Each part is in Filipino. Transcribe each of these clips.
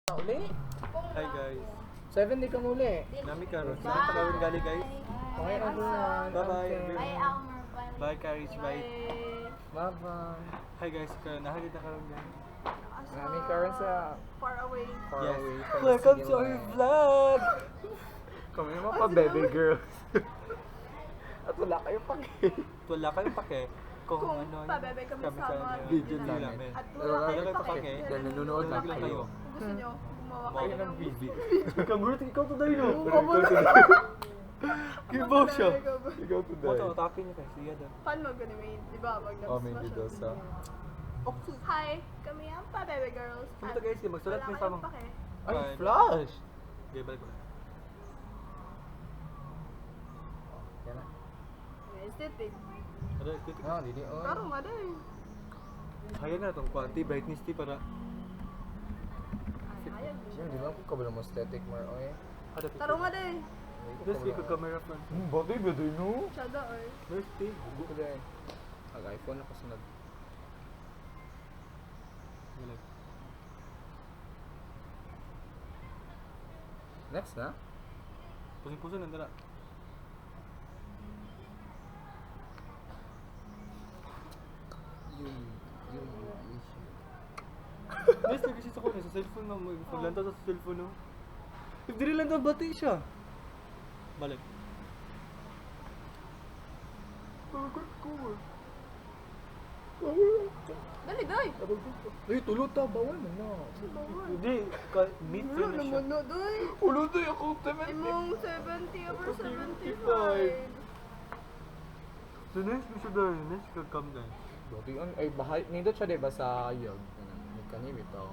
Uli? Hi guys. 7 di ka muli. Nami karon. Sa karon gali guys. Okay, everyone. Bye-bye. Okay. Bye, Elmer. Bye Carriage bye. Bye-bye. Hi guys, nakakita karon guys. Nami karon sa Far away. far Yes. away from Welcome the to our city vlog. Kami naman pa baby girl. At wala kayo pake. Wala kayong pake kung ano pabebe kami sa mga video video namin. At Wala wala kayo kayo pake. pake. Kaya nanonood lang Lang kayo. kayo. Kung gusto nyo, gumawa Mga kayo ng ng video. Kagulat ikaw today no. Kibaw siya. Ikaw today. Moto atake niya guys. Siya daw. Paano mag-ano may, di ba? Mag Oh, may video sa... Hi, kami ang pabebe girls. Dito guys, magsulat Wala mo kayong sa pake. Ay, Bye. flash! Okay, balik ko. Yan na. Aesthetic. Ada ito. Ah, didi. Oh. Pero maday. Hayag na tong quality brightness ti para Ayag. Siyempre, di ba ako kabalo mo aesthetic more oy? ada Taro maday. Just ko camera front. Bagay ba doon no? Chada or. Where's the? Buko dahil. Mag-iPhone ako sunod. Balik. Next na? Pusing-pusing nandara. Yung issue. Guys, nag-isip ako sa cellphone na maglanta sa cellphone no. If dili lang daw bati siya. Balik. Dali, day. Ay, tulot ta, bawal mo na. Hindi, meet Wala na siya. naman na, day. Ulo to yung akong Imong 70 over 75. So next, we should next could come then. Dati ang ay bahay nindot siya diba sa yog. Ni kanimi to.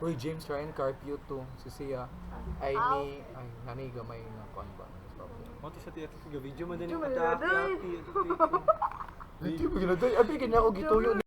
Uy, James Ryan Carpio to. Si Sia. Ay ni ay nani gamay nga kon ba. Mati sa tiyata video man din Video yung man din. atake. Hindi mo ginaday. Abi kanya ako gituyo